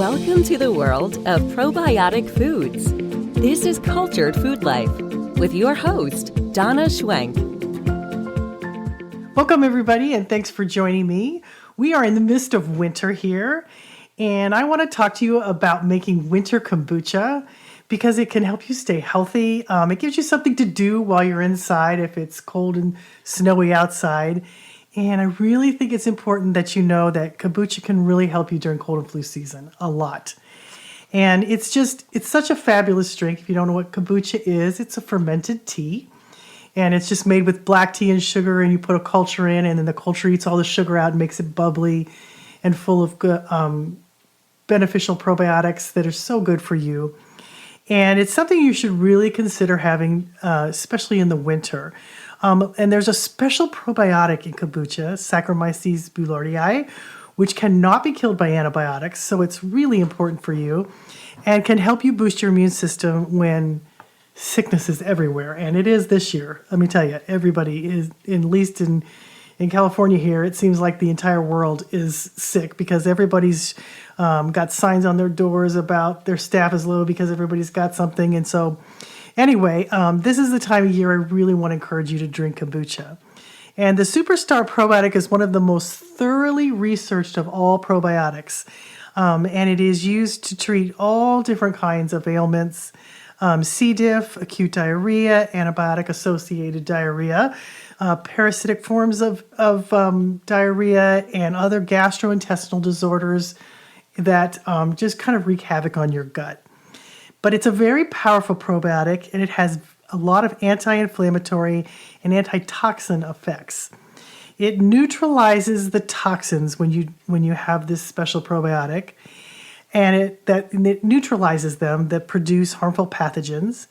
Welcome to the world of probiotic foods. This is Cultured Food Life with your host, Donna Schwenk. Welcome, everybody, and thanks for joining me. We are in the midst of winter here, and I want to talk to you about making winter kombucha because it can help you stay healthy. It gives you something to do while you're inside if it's cold and snowy outside. And I really think it's important that you know that kombucha can really help you during cold and flu season a lot. And it's such a fabulous drink. If you don't know what kombucha is, it's a fermented tea. And it's just made with black tea and sugar, and you put a culture in, and then the culture eats all the sugar out and makes it bubbly and full of good, beneficial probiotics that are so good for you. And it's something you should really consider having, especially in the winter. And there's a special probiotic in kombucha, Saccharomyces boulardii, which cannot be killed by antibiotics. So it's really important for you and can help you boost your immune system when sickness is everywhere. And it is this year. Let me tell you, everybody is, at least in California here, it seems like the entire world is sick because everybody's got signs on their doors about their staff is low because everybody's got something. And so anyway, this is the time of year I really want to encourage you to drink kombucha. And the Superstar probiotic is one of the most thoroughly researched of all probiotics. And it is used to treat all different kinds of ailments, C. diff, acute diarrhea, antibiotic-associated diarrhea, parasitic forms of diarrhea, and other gastrointestinal disorders that just kind of wreak havoc on your gut. But it's a very powerful probiotic, and it has a lot of anti-inflammatory and antitoxin effects. It neutralizes the toxins when you have this special probiotic, and it neutralizes them that produce harmful pathogens,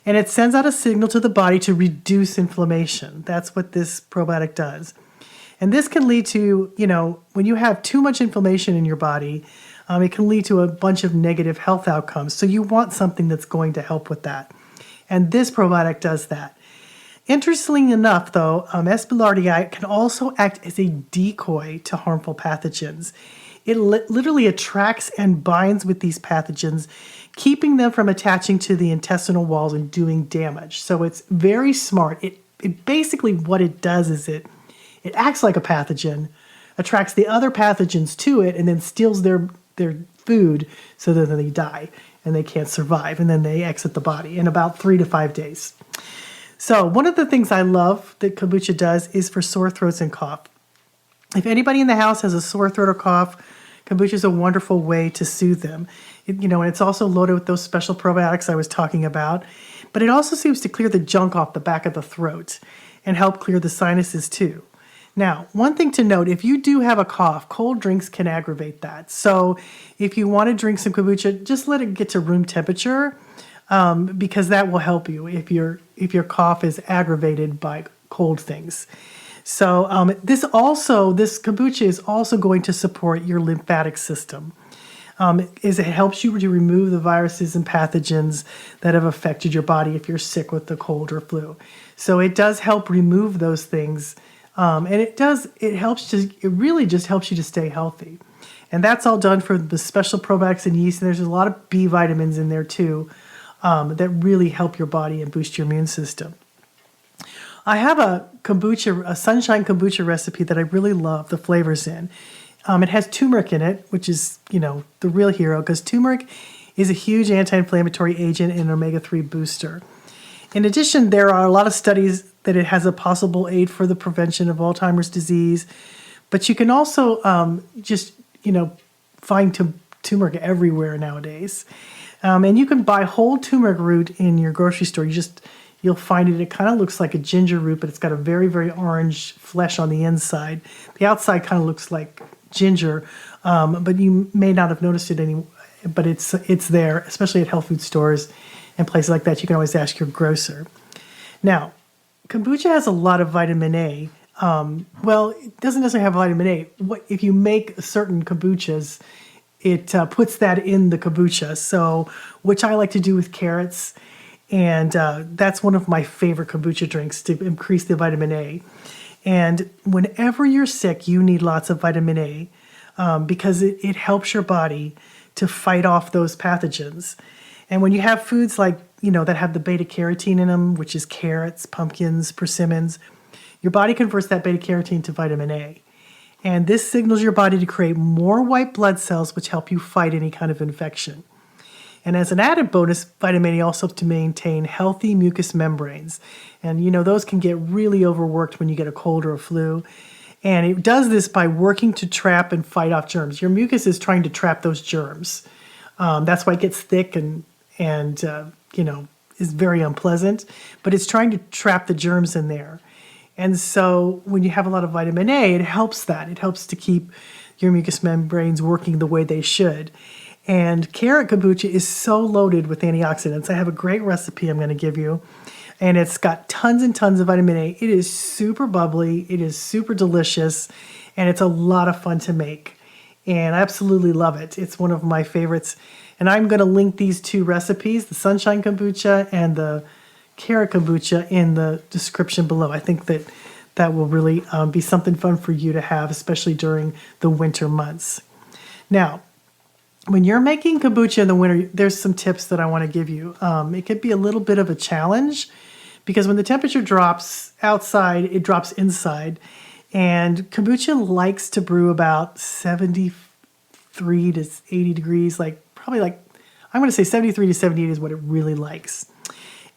and it sends out a signal to the body to reduce inflammation. That's what this probiotic does. And this can lead to, when you have too much inflammation in your body, it can lead to a bunch of negative health outcomes. So you want something that's going to help with that. And this probiotic does that. Interestingly enough, though, S. boulardii can also act as a decoy to harmful pathogens. It literally attracts and binds with these pathogens, keeping them from attaching to the intestinal walls and doing damage. So it's very smart. It basically what it does is it acts like a pathogen, attracts the other pathogens to it, and then steals their food so that they die and they can't survive, and then they exit the body in about 3 to 5 days. So one of the things I love that kombucha does is for sore throats and cough. If anybody in the house has a sore throat or cough, kombucha is a wonderful way to soothe them. And it's also loaded with those special probiotics I was talking about, but it also seems to clear the junk off the back of the throat and help clear the sinuses too. Now, one thing to note, if you do have a cough, cold drinks can aggravate that. So if you want to drink some kombucha, just let it get to room temperature because that will help you if your cough is aggravated by cold things. So this kombucha is also going to support your lymphatic system. It helps you to remove the viruses and pathogens that have affected your body if you're sick with the cold or flu. So it does help remove those things. And it really just helps you to stay healthy. And that's all done for the special probiotics and yeast. And there's a lot of B vitamins in there too that really help your body and boost your immune system. I have a sunshine kombucha recipe that I really love the flavors in. It has turmeric in it, which is, the real hero, because turmeric is a huge anti-inflammatory agent and an omega-3 booster. In addition, there are a lot of studies that it has a possible aid for the prevention of Alzheimer's disease, but you can also find turmeric everywhere nowadays. And you can buy whole turmeric root in your grocery store. You'll find it. It kind of looks like a ginger root, but it's got a very, very orange flesh on the inside. The outside kind of looks like ginger, but you may not have noticed it anymore. But it's there, especially at health food stores and places like that. You can always ask your grocer. Now, kombucha has a lot of vitamin A. It doesn't necessarily have vitamin A. If you make certain kombuchas, it puts that in the kombucha. So, which I like to do with carrots. And that's one of my favorite kombucha drinks to increase the vitamin A. And whenever you're sick, you need lots of vitamin A because it helps your body to fight off those pathogens. And when you have foods like, that have the beta carotene in them, which is carrots, pumpkins, persimmons, your body converts that beta carotene to vitamin A. And this signals your body to create more white blood cells, which help you fight any kind of infection. And as an added bonus, vitamin A also helps to maintain healthy mucous membranes. And those can get really overworked when you get a cold or a flu. And it does this by working to trap and fight off germs. Your mucus is trying to trap those germs. That's why it gets thick and is very unpleasant. But it's trying to trap the germs in there. And so when you have a lot of vitamin A, it helps that. It helps to keep your mucous membranes working the way they should. And carrot kombucha is so loaded with antioxidants. I have a great recipe I'm going to give you. And it's got tons and tons of vitamin A. It is super bubbly. It is super delicious. And it's a lot of fun to make. And I absolutely love it. It's one of my favorites. And I'm going to link these two recipes, the sunshine kombucha and the carrot kombucha, in the description below. I think that will really be something fun for you to have, especially during the winter months. Now, when you're making kombucha in the winter, there's some tips that I want to give you. It could be a little bit of a challenge because when the temperature drops outside, it drops inside. And kombucha likes to brew about 73 to 80 degrees, I'm going to say 73 to 78 is what it really likes.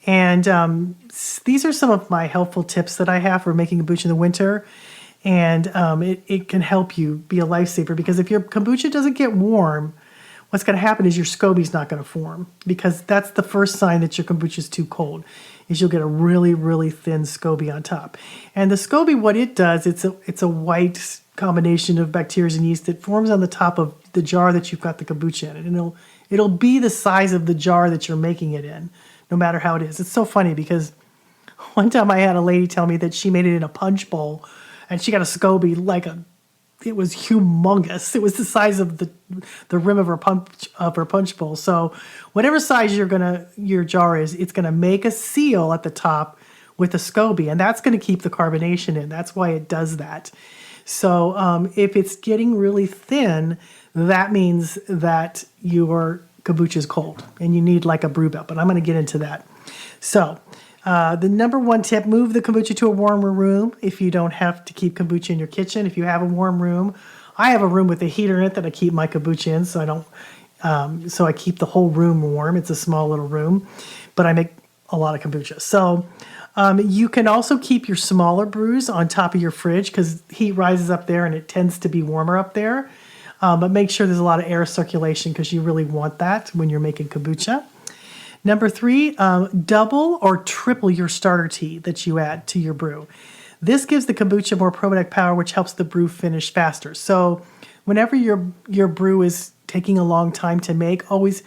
And these are some of my helpful tips that I have for making kombucha in the winter. And it can help you be a lifesaver because if your kombucha doesn't get warm, what's going to happen is your SCOBY's not going to form, because that's the first sign that your kombucha is too cold, is you'll get a really, really thin SCOBY on top. And the SCOBY, what it does, it's a white combination of bacteria and yeast that forms on the top of the jar that you've got the kombucha in. And it'll be the size of the jar that you're making it in, no matter how it is. It's so funny because one time I had a lady tell me that she made it in a punch bowl and she got a SCOBY it was humongous. It was the size of the rim of her punch bowl. So whatever size your jar is, it's gonna make a seal at the top with a SCOBY, and that's gonna keep the carbonation in. That's why it does that. So if it's getting really thin, that means that your kombucha is cold and you need like a Brew Belt, but I'm gonna get into that. So the number one tip, move the kombucha to a warmer room if you don't have to keep kombucha in your kitchen. If you have a warm room, I have a room with a heater in it that I keep my kombucha in, so I keep the whole room warm. It's a small little room, but I make a lot of kombucha. So you can also keep your smaller brews on top of your fridge because heat rises up there and it tends to be warmer up there. But make sure there's a lot of air circulation because you really want that when you're making kombucha. Number 3, double or triple your starter tea that you add to your brew. This gives the kombucha more probiotic power, which helps the brew finish faster. So whenever your brew is taking a long time to make, always,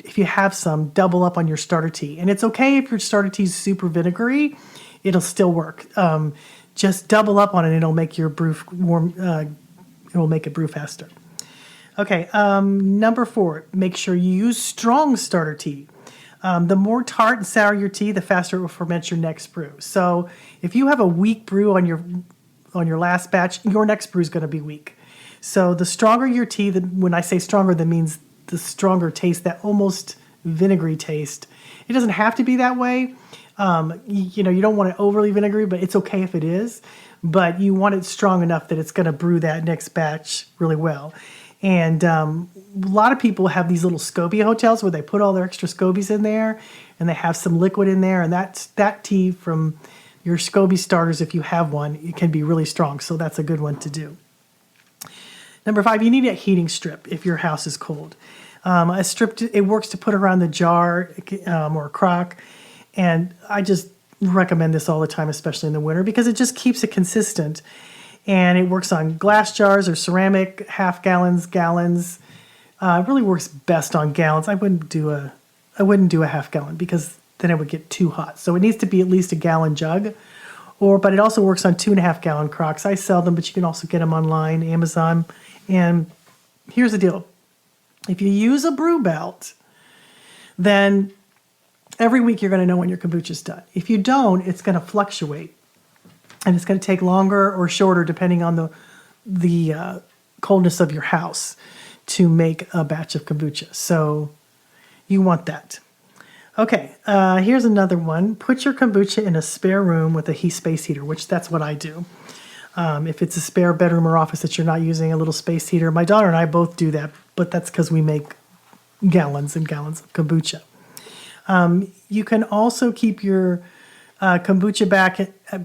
if you have some, double up on your starter tea. And it's okay if your starter tea is super vinegary, it'll still work. Just double up on it, and it'll make your brew warm. It'll make it brew faster. Okay, number 4, make sure you use strong starter tea. The more tart and sour your tea, the faster it will ferment your next brew. So if you have a weak brew on your last batch, your next brew is going to be weak. So the stronger your tea, when I say stronger, that means the stronger taste, that almost vinegary taste. It doesn't have to be that way. You don't want it overly vinegary, but it's okay if it is. But you want it strong enough that it's going to brew that next batch really well. And a lot of people have these little SCOBY hotels where they put all their extra SCOBYs in there and they have some liquid in there. And that tea from your SCOBY starters, if you have one, it can be really strong. So that's a good one to do. Number 5, you need a heating strip if your house is cold. A strip, it works to put around the jar or a crock. And I just recommend this all the time, especially in the winter, because it just keeps it consistent. And it works on glass jars or ceramic, half gallons, gallons. It really works best on gallons. I wouldn't do a half gallon because then it would get too hot. So it needs to be at least a gallon jug. But it also works on 2.5 gallon crocks. I sell them, but you can also get them online, Amazon. And here's the deal. If you use a Brew Belt, then every week you're going to know when your kombucha is done. If you don't, it's going to fluctuate. And it's going to take longer or shorter depending on the coldness of your house. to make a batch of kombucha. So you want that. Okay, here's another one. Put your kombucha in a spare room with a space heater, which that's what I do. If it's a spare bedroom or office that you're not using, a little space heater. My daughter and I both do that, but that's because we make gallons and gallons of kombucha. You can also keep your kombucha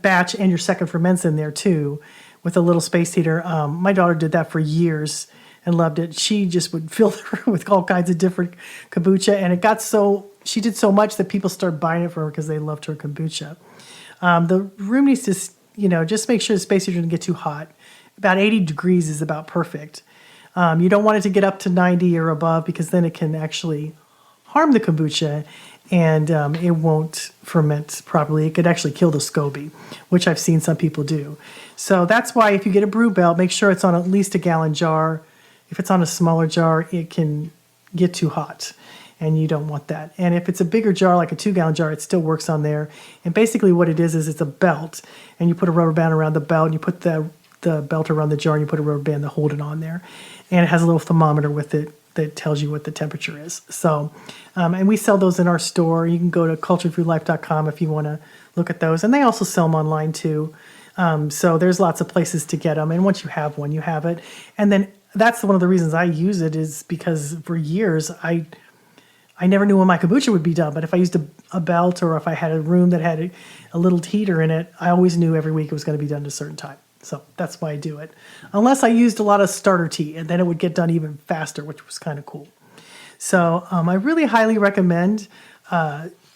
batch and your second ferments in there too with a little space heater. My daughter did that for years and loved it. She just would fill the room with all kinds of different kombucha, and it got she did so much that people started buying it for her because they loved her kombucha. The room needs to, just make sure the space heater doesn't get too hot. About 80 degrees is about perfect. You don't want it to get up to 90 or above because then it can actually harm the kombucha and it won't ferment properly. It could actually kill the SCOBY, which I've seen some people do. So that's why if you get a Brew Belt, make sure it's on at least a gallon jar. If it's on a smaller jar, it can get too hot, and you don't want that. And if it's a bigger jar, like a 2-gallon jar, it still works on there. And basically what it is it's a belt, and you put a rubber band around the belt, and you put the belt around the jar, and you put a rubber band to hold it on there. And it has a little thermometer with it that tells you what the temperature is. So, and we sell those in our store. You can go to culturedfoodlife.com if you want to look at those. And they also sell them online too. So there's lots of places to get them. And once you have one, you have it. And then that's one of the reasons I use it is because for years, I never knew when my kombucha would be done. But if I used a belt or if I had a room that had a little heater in it, I always knew every week it was going to be done at a certain time. So that's why I do it. Unless I used a lot of starter tea, and then it would get done even faster, which was kind of cool. So I really highly recommend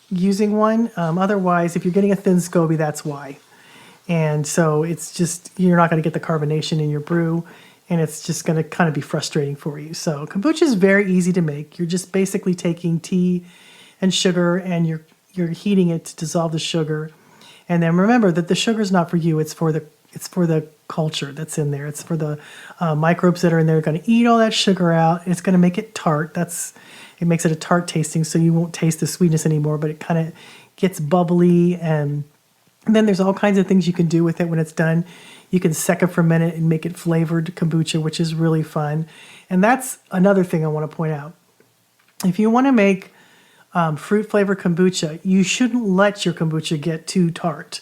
using one. Otherwise, if you're getting a thin SCOBY, that's why. And so it's just, you're not going to get the carbonation in your brew, and it's just going to kind of be frustrating for you. So kombucha is very easy to make. You're just basically taking tea and sugar, and you're heating it to dissolve the sugar. And then remember that the sugar is not for you. It's for the culture that's in there. It's for the microbes that are in there. Going to eat all that sugar out. It's going to make it tart. It makes it a tart tasting, so you won't taste the sweetness anymore, but it kind of gets bubbly. And then there's all kinds of things you can do with it when it's done. You can second ferment it and make it flavored kombucha, which is really fun. And that's another thing I want to point out. If you want to make fruit flavored kombucha, you shouldn't let your kombucha get too tart,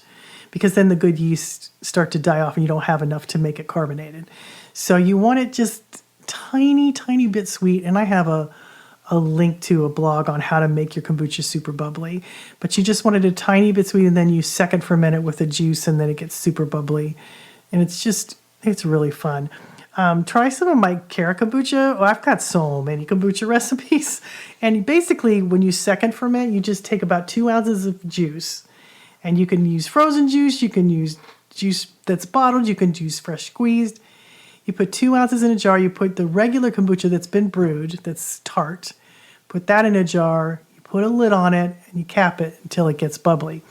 because then the good yeast start to die off and you don't have enough to make it carbonated. So you want it just tiny, tiny bit sweet. And I have a link to a blog on how to make your kombucha super bubbly. But you just want it a tiny bit sweet, and then you second ferment it with the juice, and then it gets super bubbly. And it's really fun. Try some of my Kara kombucha. Oh, I've got so many kombucha recipes. And basically, when you second ferment, you just take about 2 ounces of juice. And you can use frozen juice, you can use juice that's bottled, you can use fresh squeezed. You put 2 ounces in a jar, you put the regular kombucha that's been brewed, that's tart, put that in a jar, you put a lid on it, and you cap it until it gets bubbly.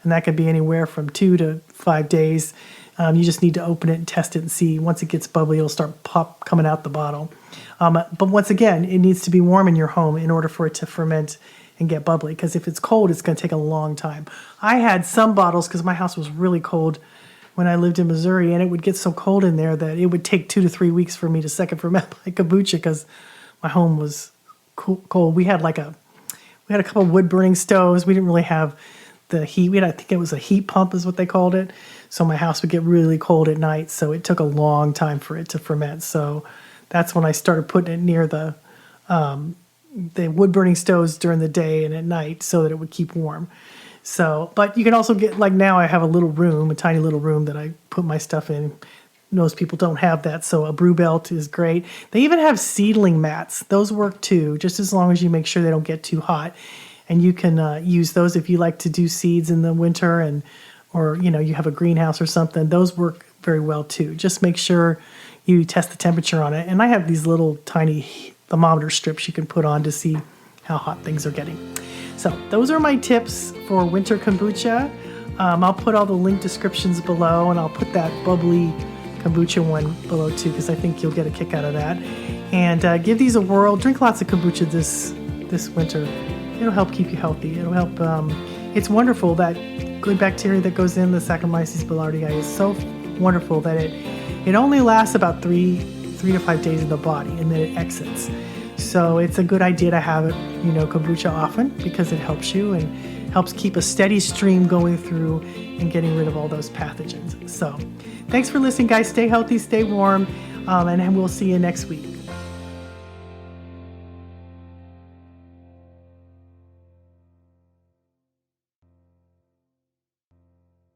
And that could be anywhere from 2 to 5 days. You just need to open it and test it and see. Once it gets bubbly, it'll start coming out the bottle. But once again, it needs to be warm in your home in order for it to ferment and get bubbly, because if it's cold, it's going to take a long time. I had some bottles, because my house was really cold when I lived in Missouri, and it would get so cold in there that it would take 2 to 3 weeks for me to second ferment my kombucha because my home was cold. We had a couple of wood burning stoves. We didn't really have the heat. I think it was a heat pump is what they called it. So my house would get really cold at night, so it took a long time for it to ferment. So that's when I started putting it near the wood burning stoves during the day and at night so that it would keep warm. So, but you can also get, like now I have a tiny little room that I put my stuff in. Most people don't have that, so a Brew Belt is great. They even have seedling mats. Those work too, just as long as you make sure they don't get too hot. And you can use those if you like to do seeds in the winter, or you have a greenhouse or something. Those work very well too. Just make sure you test the temperature on it. And I have these little tiny thermometer strips you can put on to see how hot things are getting. So those are my tips for winter kombucha. I'll put all the link descriptions below, and I'll put that bubbly kombucha one below too, because I think you'll get a kick out of that. And give these a whirl. Drink lots of kombucha this winter. It'll help keep you healthy. It'll help. It's wonderful, that good bacteria that goes in the Saccharomyces boulardii is so wonderful that it only lasts about 3 3 to 5 days in the body, and then it exits. So it's a good idea to have, kombucha often because it helps you and helps keep a steady stream going through and getting rid of all those pathogens. So thanks for listening, guys. Stay healthy, stay warm, and we'll see you next week.